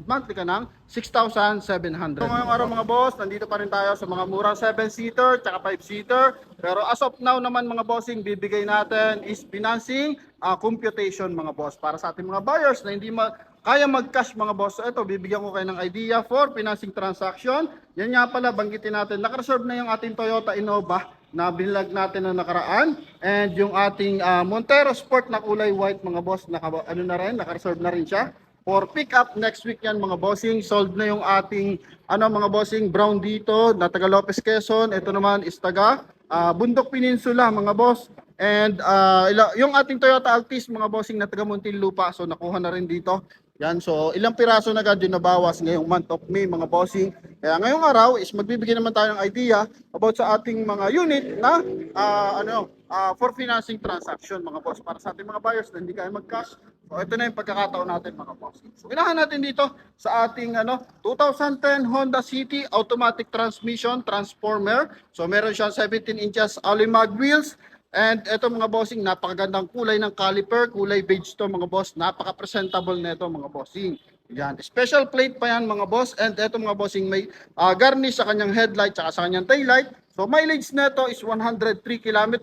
monthly ka ng 6,700. So ngayong araw mga boss, nandito pa rin tayo sa mga murang 7-seater tsaka 5-seater. Pero as of now naman mga bossing, bibigay natin is financing computation mga boss. Para sa ating mga buyers na hindi kaya mag-cash mga boss. Ito, bibigyan ko kayo ng idea for financing transaction. Yan nga pala, banggitin natin. Naka-reserve na yung ating Toyota Innova na binilag natin na nakaraan. And yung ating Montero Sport na kulay white mga boss, naka-reserve na rin siya. For pick up next week yan mga bossing. Sold na yung ating mga bossing brown dito na taga Lopez Quezon. Ito naman is taga Bundok Peninsula mga boss. And yung ating Toyota Altis mga bossing na taga Muntinlupa. So nakuha na rin dito. Yan, so ilang piraso na agad yung nabawas ngayong month of May mga bossing. Kaya ngayong araw is magbibigay naman tayo ng idea about sa ating mga unit na for financing transaction mga boss. Para sa ating mga buyers na hindi kaya mag-cash. So ito na yung pagkakataon natin mga bossing. So unahan natin dito sa ating 2010 Honda City automatic transmission transformer. So meron siyang 17 inches alloy mag wheels. And ito mga bossing, napakagandang kulay ng caliper, kulay beige to mga boss, napaka-presentable na ito mga bossing. Yan, special plate pa yan mga boss. And ito mga bossing, may garnish sa kanyang headlight at sa kanyang taillight. So mileage nito is 103 km.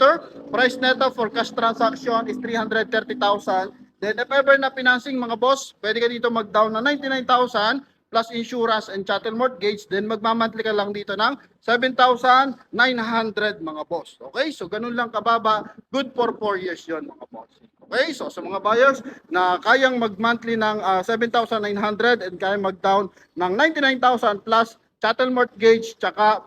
Price nito for cash transaction is 330,000. Then if ever na financing mga boss, pwede ka dito mag-down na 99,000 plus insurance and chattel mortgage, then magmamantli ka lang dito ng 7,900 mga boss. Okay, so ganun lang kababa, good for 4 years yon mga boss. Okay, so sa mga buyers na kayang mag-monthly ng 7,900 and kayang mag-down ng 99,000 plus chattel mortgage, tsaka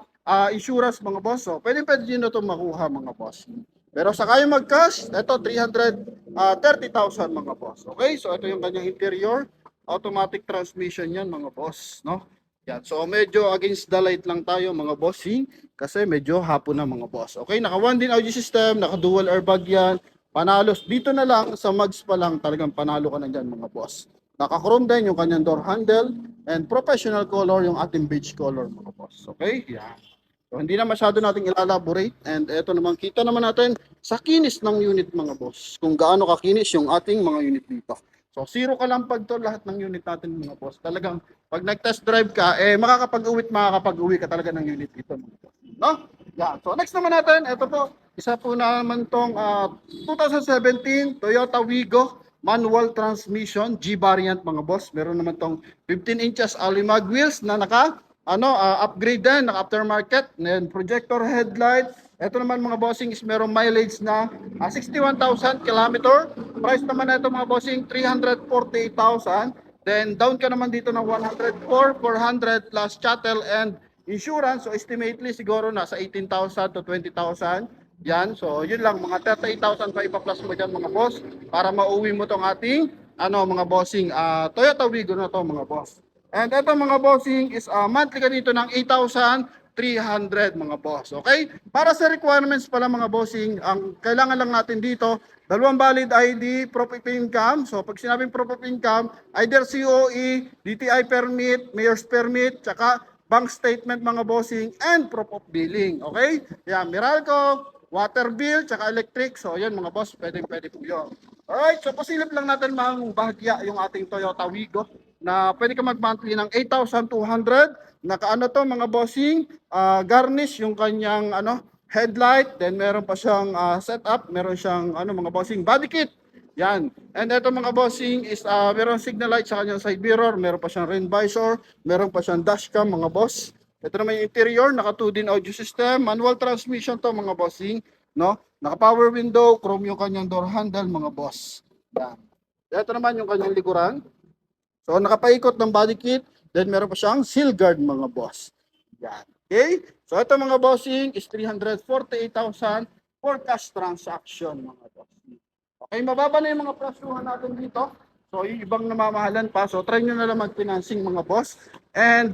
insurance mga boss, so pwede nyo ito makuha mga boss. Pero sa kayang mag-cash, ito 330,000 mga boss. Okay, so ito yung kanyang interior. Automatic transmission yan mga boss, no? Yan. So medyo against the light lang tayo mga bossing kasi medyo hapon na mga boss. Okay, naka 1 din audio system, naka dual airbag yan. Panalos dito na lang sa mags pa lang talagang panalo ka na diyan mga boss. Naka chrome din yung kanyang door handle and professional color yung ating beige color mga boss. Okay? Yan. So hindi na masyado nating ilalaborate and eto naman kita naman natin sa kinis ng unit mga boss. Kung gaano kakinis yung ating mga unit dito. So, zero ka lang pag to lahat ng unit natin mga boss. Talagang pag nag-test drive ka, makakapag-uwi ka talaga ng unit dito mga boss. No? Yeah. So, next naman natin, ito po, isa po naman tong 2017 Toyota Wigo manual transmission G variant mga boss. Meron naman tong 15 inches alloy mag wheels na upgrade din, naka aftermarket, and projector headlight. Ito naman mga bossing is merong mileage na 61,000 km. Price naman na ito mga bossing 348,000. Then down ka naman dito ng 104,400 plus chattel and insurance. So estimately siguro nasa 18,000 to 20,000. Yan. So yun lang, mga 38,000 pa ipa-plus mo dyan mga boss para mauwi mo tong ating mga bossing Toyota Wigo na to mga boss. And ito mga bossing is monthly ka dito ng 8,300 mga boss. Okay? Para sa requirements pala mga bossing, ang kailangan lang natin dito, dalawang valid ID, proof of income. So pag sinabing proof of income, either COE, DTI permit, mayor's permit, tsaka bank statement mga bossing, and proof of billing. Okay? Yan, Meralco, water bill, tsaka electric. So yan mga boss, pwede po yun. Alright, so pasilip lang natin mga bahagya yung ating Toyota Wigo na pwede ka mag-monthly ng 8,200. Nakaano to mga bossing, garnish yung kanyang headlight, then meron pa siyang setup, meron siyang mga bossing body kit. Yan. And ito mga bossing is meron signal light sa kanyang side mirror, meron pa siyang rain visor, meron pa siyang dashcam mga boss. Ito naman yung interior, naka 2 din audio system, manual transmission to mga bossing, no? Naka power window, chrome yung kanyang door handle mga boss. Yan. Ito naman yung kanyang likuran. So nakapaikot ng body kit, then meron pa siyang seal guard mga boss. Yan. Okay? So ito mga bossing is 348,000 for cash transaction mga bossing. Okay, mababa na yung mga presyuhan natin dito. So yung ibang namamahalan pa. So try nyo na lang mag-financing mga boss. And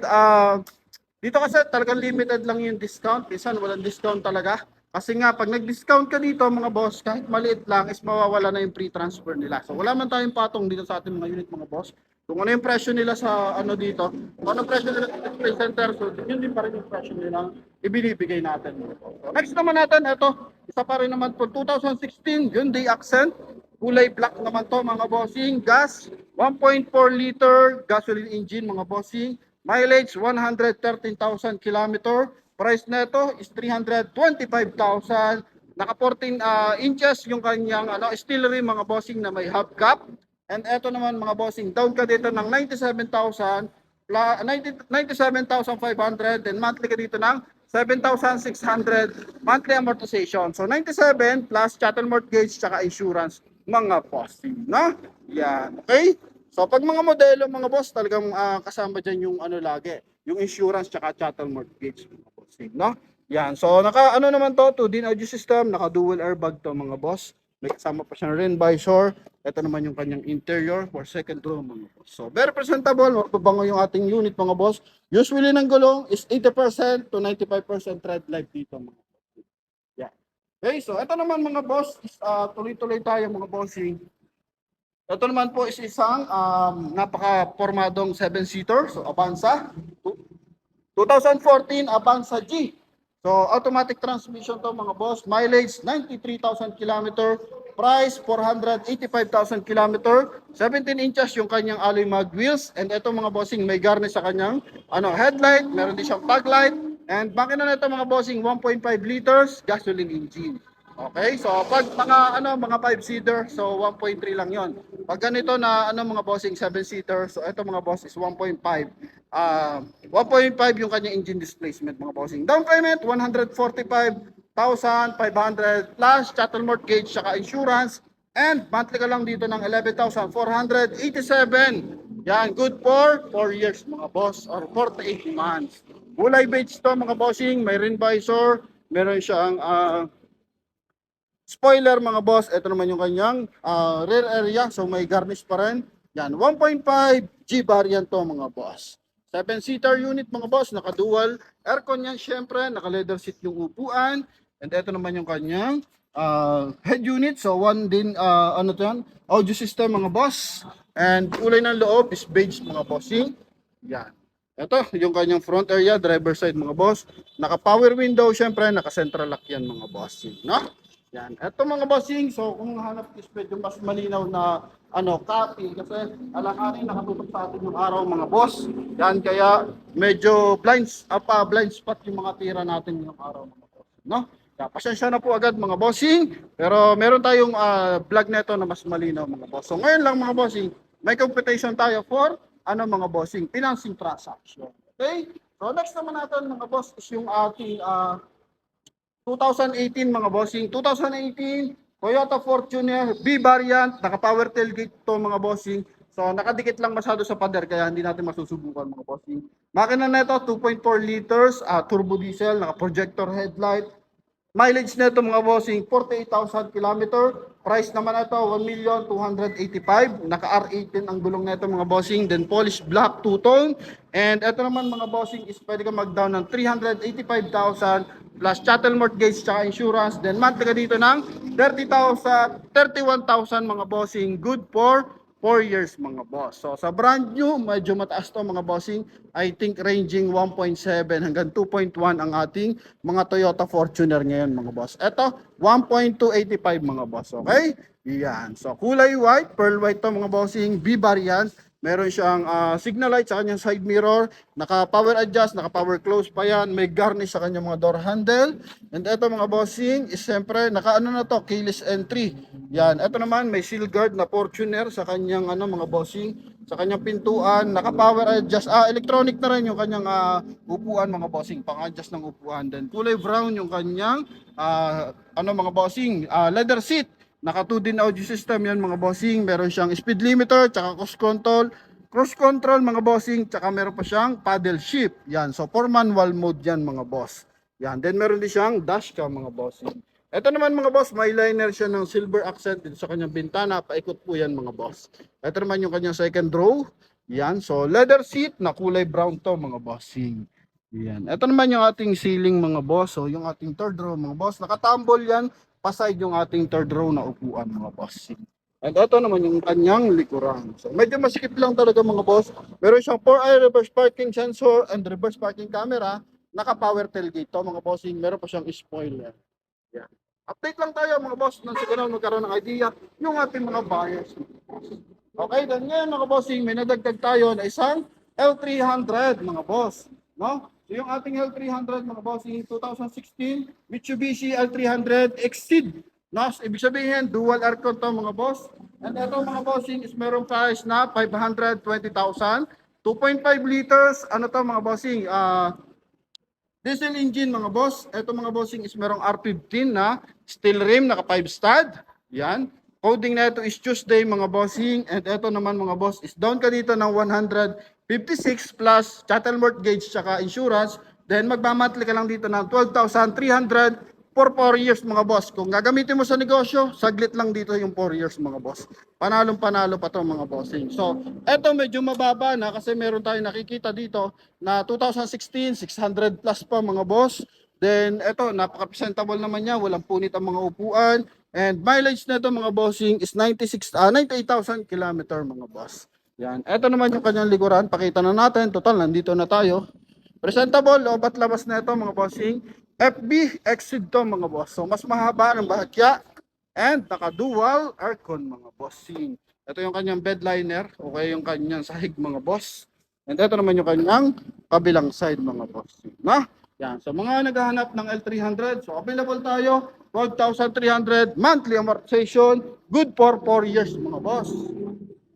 dito kasi talagang limited lang yung discount. Minsan walang discount talaga. Kasi nga, pag nag-discount ka dito mga boss, kahit maliit lang, is mawawala na yung free transfer nila. So wala man tayong patong dito sa ating mga unit mga boss. Kung ano yung presyo nila sa dito, kung ano presyo nila sa display center, so yun din pa rin yung presyo nila ibinibigay natin. So, next naman natin, ito, isa pa rin naman po, 2016 Hyundai Accent. Kulay black naman to mga bossing, gas. 1.4 liter gasoline engine mga bossing. Mileage 113,000 kilometer. Price nito is 325,000. Naka 14 inches yung kanyang steel rim mga bossing na may hubcap. And eto naman mga bossing, down ka dito ng 97,000 97,500 and monthly ka dito ng 7,600 monthly amortization. So 97 plus chattel mortgage tsaka insurance mga bossing, no? Yan, okay? So pag mga modelo mga boss, talagang kasama dyan yung lagi, yung insurance tsaka chattel mortgage mga bossing, no? Yan, so naka naman to, 2D audio system, naka dual airbag to mga boss. May kasama pa siyang rain visor. Ito naman yung kanyang interior for second row mga boss. So very presentable, mapabango yung ating unit mga boss. Usually ng gulong is 80% to 95% tread life dito mga boss. Yeah. Okay, so ito naman mga boss, is, tuloy-tuloy tayo mga bossing. Ito naman po is isang napaka-formadong 7-seater, so Avanza. 2014 Avanza G. So automatic transmission to mga boss. Mileage 93,000 km. Price 485,000 km. 17 inches yung kanyang alloy mag wheels. And ito mga bossing, may garnish sa kanyang headlight. Meron din siyang fog light. And makina na ito mga bossing, 1.5 liters gasoline engine. Okay, so pag mga 5-seater, so 1.3 lang 'yon. Pag ganito na mga bossing 7-seater, so ito mga boss is 1.5. 1.5 yung kanyang engine displacement mga bossing. Down payment 145,500 plus chattel mortgage saka insurance, and monthly ka lang dito ng 11,487. Yan, good for 4 years mga boss or 48 months. Kulay beige to mga bossing, may rim visor, meron siyang spoiler mga boss. Ito naman yung kanyang rear area, so may garnish pa rin. Yan, 1.5 G variant to mga boss. 7-seater unit mga boss, naka-dual aircon yan syempre, naka-leather seat yung upuan. And ito naman yung kanyang head unit, so one din audio system mga boss. And kulay ng loob is beige mga bossing. Yan. Ito yung kanyang front area, driver side mga boss. Naka-power window syempre, naka-central lock yan mga bossing, no? Yan. Ito mga bossing, so kung hanap is medyo mas malinaw na copy kasi alang-alang nakatutok sa atin yung araw mga boss. Yan, kaya medyo blind spot yung mga tira natin yung araw mga boss, no? Kaya pasensya na po agad mga bossing, pero meron tayong vlog neto na mas malinaw mga boss. So ngayon lang mga bossing, may computation tayo for mga bossing, financing transaction. Okay? So next naman natin mga boss is yung ating 2018 mga bossing. 2018 Toyota Fortuner B variant, naka-power tailgate to mga bossing. So nakadikit lang masyado sa pader kaya hindi natin masusubukan mga bossing. Makina nito 2.4 liters, turbo diesel, naka-projector headlight. Mileage nito mga bossing 48,000 km. Price naman ito 1,285,000. Naka R18 ang gulong nito mga bossing, then polished black two-tone. And ito naman mga bossing is pwede ka mag-down ng 385,000 plus chattel mortgage tsaka insurance. Then monthly ka dito ng 31,000 mga bossing. Good for 4 years mga boss. So sa brand new, medyo mataas to mga bossing. I think ranging 1.7 hanggang 2.1 ang ating mga Toyota Fortuner ngayon mga boss. Ito, 1.285 mga boss. Okay? Yan. So kulay white, pearl white to mga bossing. B variant. Meron siyang signal light sa kanyang side mirror, naka-power adjust, naka-power close pa yan, may garnish sa kanyang mga door handle. And ito mga bossing, is siyempre, na to, keyless entry. Yan, ito naman, may seal guard na Fortuner sa kanyang mga bossing, sa kanyang pintuan, naka-power adjust, electronic na rin yung kanyang upuan mga bossing, pang-adjust ng upuan. Then kulay brown yung kanyang, mga bossing, leather seat. Naka 2D audio system yan mga bossing. Meron siyang speed limiter, tsaka cruise control mga bossing, tsaka meron pa siyang paddle shift. Yan, so for manual mode yan mga boss. Yan, then meron din siyang dashcam mga bossing. Ito naman mga boss, may liner siya ng silver accent dito sa kanyang bintana. Paikot po yan mga boss. Ito naman yung kanyang second row. Yan, so leather seat na kulay brown to mga bossing. Yan. Ito naman yung ating ceiling mga boss. So yung ating third row mga boss, nakatambol yan. Paside yung ating third row na upuan mga boss. And ito naman yung kanyang likuran. So medyo masikip lang talaga mga boss. Meron siyang 4-eye reverse parking sensor and reverse parking camera. Naka-power tailgate to mga bossing. Meron pa siyang spoiler. Yan. Update lang tayo mga boss nang siguro magkaroon ng idea yung ating mga buyers. Okay, then ngayon mga bossing, may nadagdag tayo na isang L300 mga boss. No? So yung ating L300 mga bossing, 2016 Mitsubishi L300 Exceed. No? So, ibig sabihin, dual aircon to mga boss. And ito mga bossing is merong price na 520,000. 2.5 liters, ano to mga bossing? Diesel engine mga boss. Ito mga bossing is merong R15 na steel rim, naka 5 stud. Yan. Coding na ito is Tuesday mga bossing. And ito naman mga boss is down ka dito ng 156 plus chattel mortgage tsaka insurance. Then magmamonthly ka lang dito ng 12,300 for 4 years mga boss. Kung gagamitin mo sa negosyo, saglit lang dito yung 4 years mga boss. Panalong panalo pa to mga bossing. So, eto medyo mababa na kasi meron tayong nakikita dito na 2016, 600 plus pa mga boss. Then, eto, napaka-presentable naman niya. Walang punit ang mga upuan. And mileage na ito mga bossing is 98,000 kilometer mga boss. Yan. Eto naman yung kanyang likuran. Pakita na natin. Total, nandito na tayo. Presentable, loob at labas na ito mga bossing. FB Exceed to mga boss. So mas mahaba ng bahagya and naka-dual aircon mga bossing. Ito yung kanyang bed liner, okay yung kanyang sahig mga boss. And ito naman yung kanyang kabilang side mga bossing. Na? Yan. So mga naghahanap ng L300, so available tayo 12,300 monthly amortization, good for 4 years mga boss.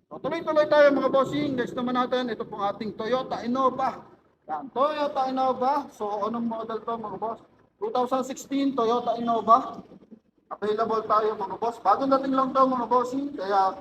So, tuloy-tuloy tayo mga bossing. Next naman natin, ito pong ating Toyota Innova. Yan, Toyota Innova. So, anong model to mga boss? 2016 Toyota Innova. Available tayo mga boss. Bagong dating lang to mga bossing. Kaya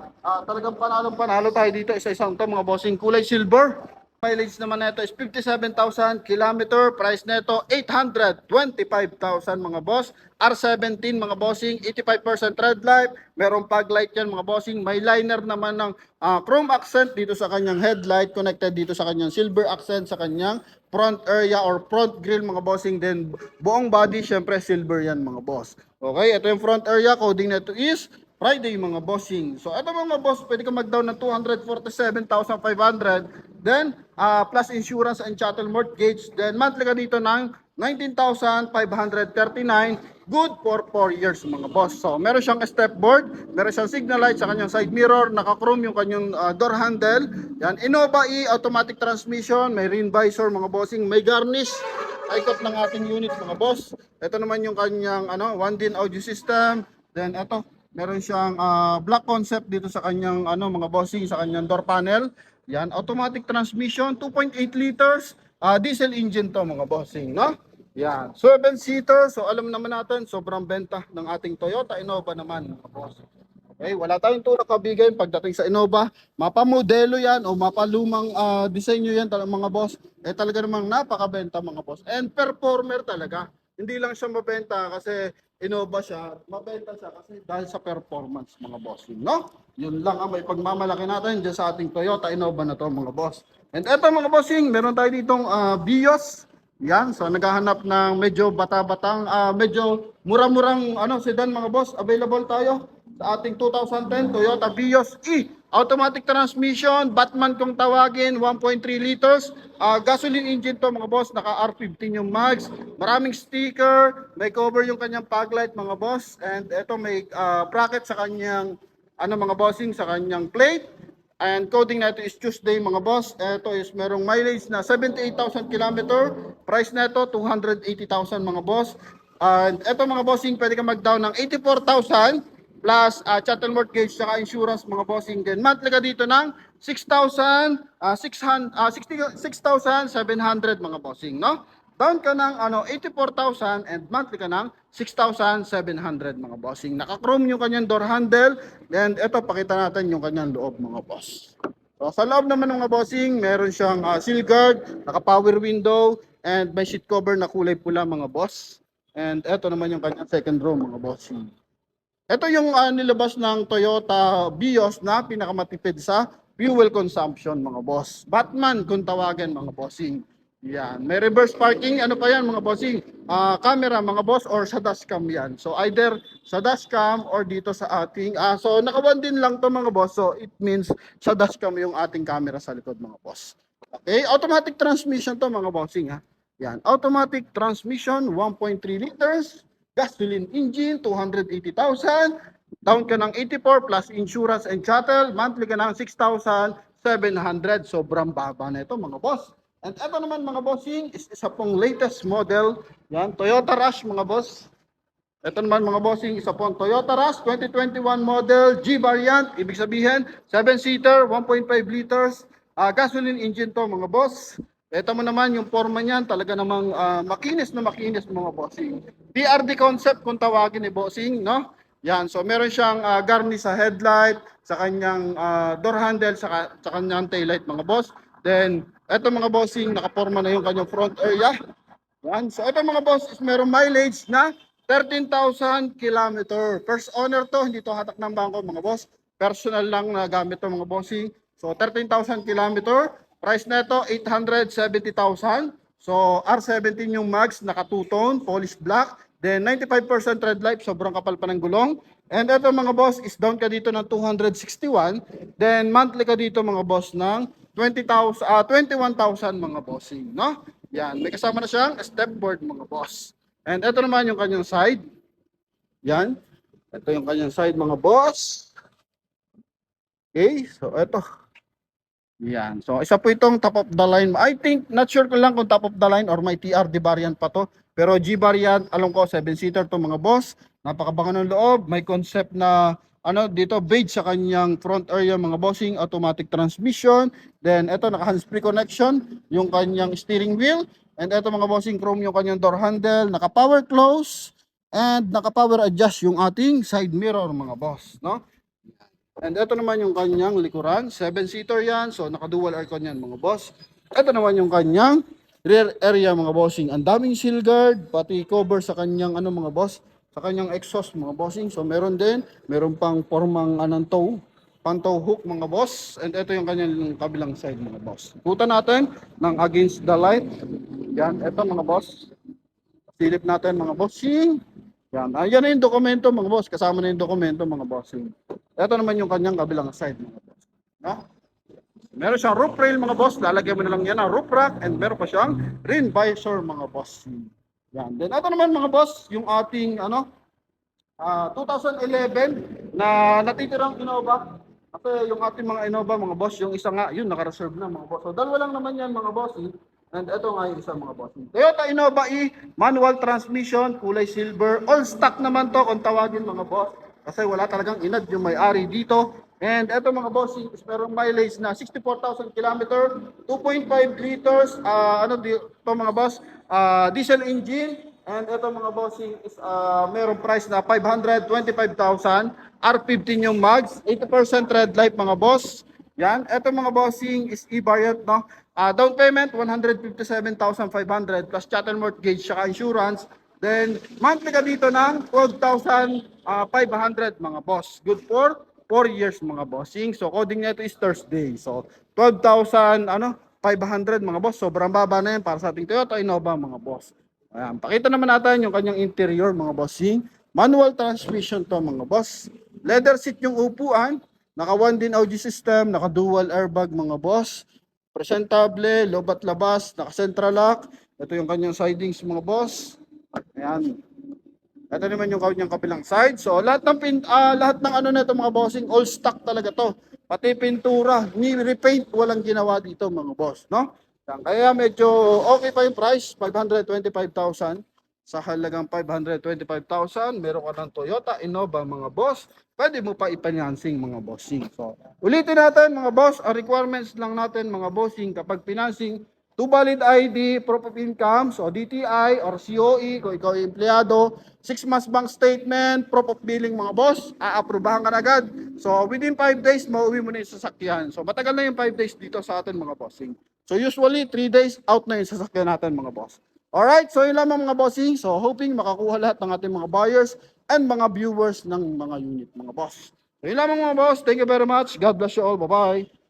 talagang panalo tayo dito. Isa-isang to mga bossing. Kulay silver. Mileage naman nito is 57,000 kilometer. Price nito 825,000 mga boss. R17 mga bossing, 85% red light. Merong fog light yan mga bossing. May liner naman ng chrome accent dito sa kanyang headlight. Connected dito sa kanyang silver accent sa kanyang front area or front grille mga bossing. Then buong body syempre silver yan mga boss. Okay, ito yung front area. Coding nito is Friday mga bossing. So ito mga boss, pwede ka mag-down ng 247,500. Then plus insurance and chattel mortgage. Then monthly ka dito ng 19,539. Good for 4 years mga boss. So meron siyang step board, meron siyang signal light sa kanyang side mirror, naka-chrome yung kanyang door handle. Yan, Innova E automatic transmission, may rain visor mga bossing, may garnish ikot ng ating unit mga boss. Ito naman yung kanyang 1DIN audio system. Then ito, meron siyang black concept dito sa kanyang mga bossing sa kanyang door panel. Yan, automatic transmission, 2.8 liters, diesel engine to mga bossing, no? Yan, 7-seater. So alam naman natin, sobrang benta ng ating Toyota Innova naman mga boss. Okay, wala tayong tulak kabigay pagdating sa Innova. Mapamodelo yan o mapalumang disenyo yan mga boss. Talaga namang napakabenta mga boss. And performer talaga. Hindi lang siya mabenta kasi Innova siya. Mabenta siya kasi dahil sa performance mga boss. No? Yun lang ang may pagmamalaki natin dyan sa ating Toyota Innova na to mga boss. And eto mga bossing, meron tayo ditong Vios. Yan, so naghahanap ng medyo bata-batang, medyo mura-murang sedan mga boss. Available tayo sa ating 2010 Toyota Vios E. Automatic transmission, Batman kung tawagin, 1.3 liters. Gasoline engine to mga boss, naka R15 yung mags. Maraming sticker, may cover yung kanyang fog light mga boss. And ito may bracket sa kanyang mga bossing, sa kanyang plate. And coding natin is Tuesday mga boss. Ito is merong mileage na 78,000 kilometer. Price na ito 280,000 mga boss. And ito mga bossing, pwede ka mag-down ng 84,000 plus chattel mortgage saka insurance mga bossing. Then monthly ka dito ng 6,700 mga bossing, no? Down ka ng 84,000 and monthly ka ng 6,700 mga bossing. Naka-chrome yung kanyang door handle. And ito, pakita natin yung kanyang loob mga boss. So, sa loob naman ng mga bossing, meron siyang seal guard, naka-power window, and may seat cover na kulay pula mga boss. And ito naman yung kanyang second row mga bossing. Ito yung nilabas ng Toyota Vios na pinakamatipid sa fuel consumption mga boss. Batman kung tawagan mga bossing. Yan. May reverse parking. Ano pa yan mga bossing? Camera mga boss or sa dashcam yan. So either sa dashcam or dito sa ating. So naka-1 din lang to mga boss. So it means sa dashcam yung ating camera sa likod mga boss. Okay. Automatic transmission to mga bossing ha. Yan. Automatic transmission 1.3 liters. Gasoline engine, 280,000. Down ka ng 84 plus insurance and chattel, monthly ka ng 6,700. Sobrang baba na ito mga boss. And ito naman mga bossing, is isa pong latest model. Yan, Toyota Rush mga boss. Ito naman mga bossing, isa pong Toyota Rush 2021 model, G variant, ibig sabihin 7-seater, 1.5 liters, gasoline engine to mga boss. Ito mo naman yung forma niyan, talaga namang makinis na makinis mga bossing. PRD concept kung tawagin ni bossing, no? Yan, so meron siyang garnish sa headlight, sa kanyang door handle, sa kanyang taillight mga boss. Then, ito mga bossing, nakaporma na yung kanyang front area. Yan, so ito mga boss is merong mileage na 13,000 kilometer. First owner to, hindi to hatak ng bangko mga boss. Personal lang na gamit to mga bossing. So 13,000 kilometer. Price na ito 870,000. So R17 yung max, naka two-tone, polished black. Then 95% red light, sobrang kapal pa ng gulong. And ito mga boss is down ka dito ng 261. Then monthly ka dito mga boss ng 21,000 mga bossing, no? Yan, may kasama na siyang stepboard mga boss. And ito naman yung kanyang side. Yan. Ito yung kanyang side mga boss. Okay, so ito. Yan. So isa po itong top of the line. I think, not sure ko lang kung top of the line or may TRD variant pa to. Pero G variant, alam ko 7-seater to mga boss. Napakabanga ng loob. May concept na dito beige sa kanyang front area mga bossing, automatic transmission. Then ito naka hands-free connection, yung kanyang steering wheel. And ito mga bossing, chrome yung kanyang door handle, naka power close and naka power adjust yung ating side mirror mga boss, no? And ito naman yung kanyang likuran, 7-seater yan, so naka-dual aircon yan mga boss. Ito naman yung kanyang rear area mga bossing. Ang daming seal guard, pati cover sa kanyang mga boss, sa kanyang exhaust mga bossing. So meron pang formang tow, pang tow hook mga boss. And ito yung kanyang kabilang side mga boss. Ikutan natin ng against the light. Yan, ito mga boss. Silip natin mga bossing. Yan, ayan na yung dokumento mga boss. Kasama na yung dokumento mga bossing. Ito naman yung kanyang kabilang side mga boss. No? Meron siyang roof rail mga boss. Lalagyan mo na lang yan ang roof rack. And meron pa siyang rain visor mga boss. Yan. Then ito naman mga boss, yung ating 2011 na natitirang Innova. Kasi yung ating mga Innova mga boss, yung isa nga, yun naka-reserve na mga boss. So dalawa lang naman yan mga boss. And ito nga yung isa mga boss. Toyota Innova E, manual transmission, kulay silver. All stock naman to kung tawagin mga boss. Kasi wala talagang inad yung may-ari dito. And ito mga bossing, merong mileage na 64,000 km, 2.5 liters, dito mga boss, diesel engine. And ito mga bossing is merong price na 525,000, R15 yung mags, 80% red light mga boss. Yan, ito mga bossing is e-variant, no? Down payment 157,500 plus chattel mortgage saka insurance. Then, monthly ka dito ng 12,500 mga boss. Good for 4 years mga bossing. So, coding nito is Thursday. So, 12,500 mga boss. Sobrang baba na yan para sa ating Toyota Innova mga boss. Ayan. Pakita naman natin yung kanyang interior mga bossing. Manual transmission to mga boss. Leather seat yung upuan. Naka 1 din audio system. Naka dual airbag mga boss. Presentable, lobat labas. Naka central lock. Ito yung kanyang sidings mga boss. Ayan. Ito naman yung kanyang kabilang side. So lahat ng nito mga bossing, all stock talaga to. Pati pintura, ni repaint, walang ginawa dito mga boss, no? Kaya medyo okay pa yung price, 525,000. Sa halagang 525,000, meron ka ng Toyota Innova mga boss. Pwede mo pa i-financing mga bossing. So ulitin natin mga boss, ang requirements lang natin mga bossing kapag financing, 2 valid ID, proof of income, so DTI or COE kung ikaw ay empleyado, 6 months bank statement, proof of billing mga boss, aaprubahan ka na agad. So within 5 days, mauwi mo na yung sasakyan. So matagal na yung 5 days dito sa atin mga bossing. So usually 3 days out na yung sasakyan natin mga boss. Alright, so yun lamang mga bossing. So hoping makakuha lahat ng ating mga buyers and mga viewers ng mga unit mga boss. So yun lamang mga boss. Thank you very much. God bless you all. Bye-bye.